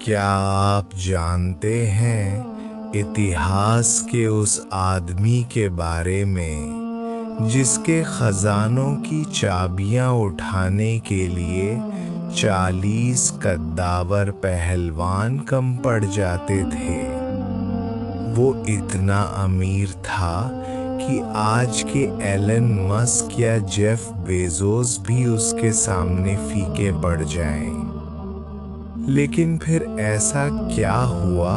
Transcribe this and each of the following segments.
क्या आप जानते हैं इतिहास के उस आदमी के बारे में जिसके खजानों की चाबियां उठाने के लिए 40 कद्दावर पहलवान कम पड़ जाते थे। वो इतना अमीर था कि आज के एलन मस्क या जेफ बेजोस भी उसके सामने फीके पड़ जाएं। लेकिन फिर ऐसा क्या हुआ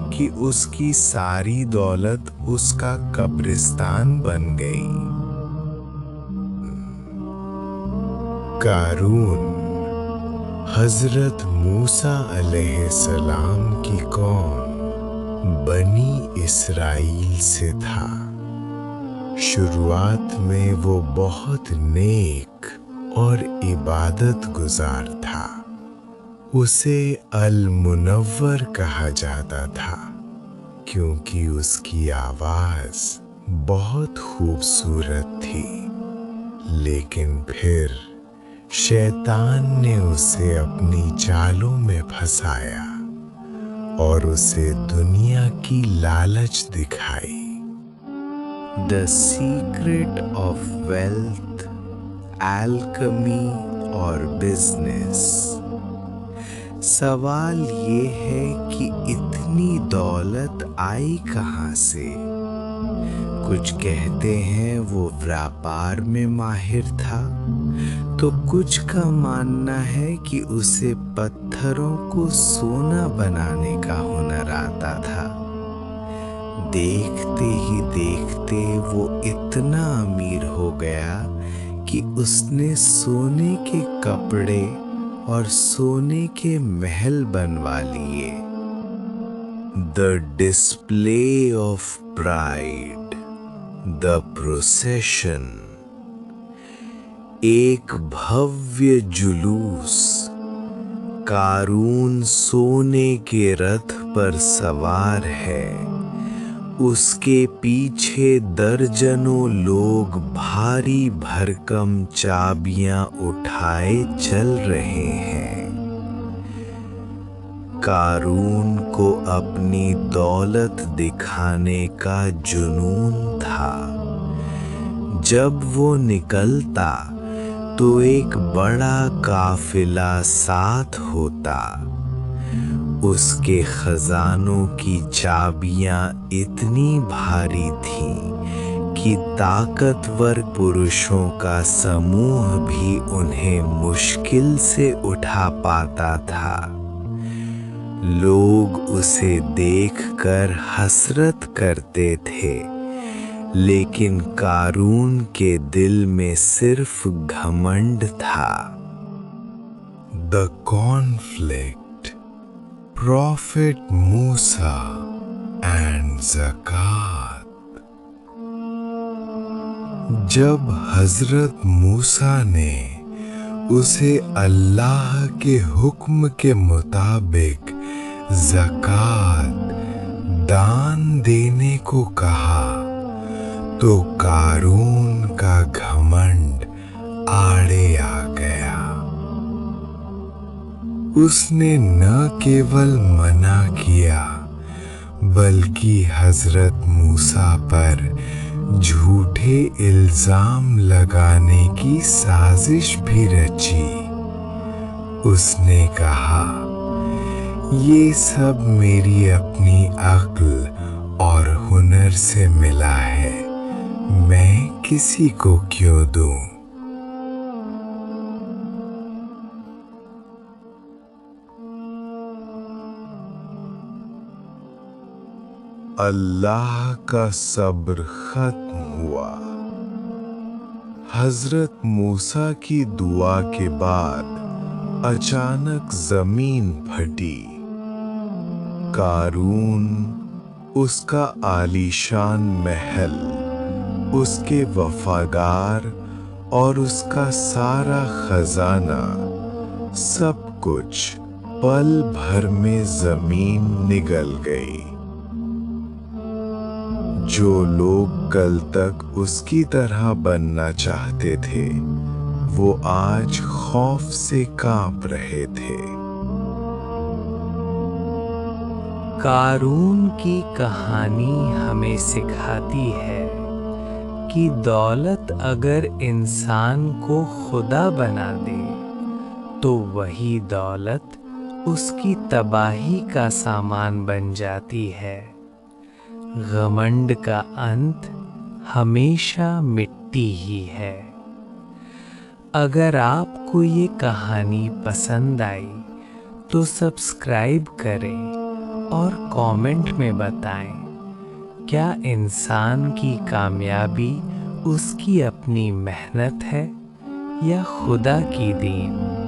कि उसकी सारी दौलत उसका कब्रिस्तान बन गई? कारून हजरत मूसा अलैहिस्सलाम की कौम बनी इस्राइल से था। शुरुआत में वो बहुत नेक और इबादत गुजार था। उसे अल-मुनव्वर कहा जाता था क्योंकि उसकी आवाज बहुत खूबसूरत थी। लेकिन फिर शैतान ने उसे अपनी चालों में फंसाया और उसे दुनिया की लालच दिखाई। The secret of wealth, alchemy और बिजनेस। सवाल ये है कि इतनी दौलत आई कहाँ से? कुछ कहते हैं वो व्यापार में माहिर था, तो कुछ का मानना है कि उसे पत्थरों को सोना बनाने का हुनर आता था। देखते ही देखते वो इतना अमीर हो गया कि उसने सोने के कपड़े और सोने के महल बनवा लिए। The display of pride, the procession. एक भव्य जुलूस। कारून सोने के रथ पर सवार है। उसके पीछे दर्जनों लोग भारी भरकम चाबियां उठाए चल रहे हैं। कारून को अपनी दौलत दिखाने का जुनून था। जब वो निकलता तो एक बड़ा काफिला साथ होता। उसके खजानों की चाबियां इतनी भारी थीं कि ताकतवर पुरुषों का समूह भी उन्हें मुश्किल से उठा पाता था। लोग उसे देखकर हसरत करते थे, लेकिन कारून के दिल में सिर्फ घमंड था। The conflict, prophet Musa and ज़कात। जब हजरत मूसा ने उसे अल्लाह के हुक्म के मुताबिक ज़कात दान देने को कहा, तो कारून का घमंड आड़े आ गया। उसने न केवल मना किया बल्कि हजरत मूसा पर झूठे इल्जाम लगाने की साजिश भी रची। उसने कहा, ये सब मेरी अपनी अक्ल और हुनर से मिला है, मैं किसी को क्यों दूं? अल्लाह का सब्र खत्म हुआ। हजरत मूसा की दुआ के बाद अचानक जमीन फटी। कारून, उसका आलीशान महल, उसके वफादार और उसका सारा खजाना, सब कुछ पल भर में जमीन निगल गई। जो लोग कल तक उसकी तरह बनना चाहते थे, वो आज खौफ से कांप रहे थे। कारून की कहानी हमें सिखाती है कि दौलत अगर इंसान को खुदा बना दे तो वही दौलत उसकी तबाही का सामान बन जाती है। घमंड का अंत हमेशा मिट्टी ही है। अगर आपको ये कहानी पसंद आई तो सब्सक्राइब करें और कमेंट में बताएं, क्या इंसान की कामयाबी उसकी अपनी मेहनत है या खुदा की दीन।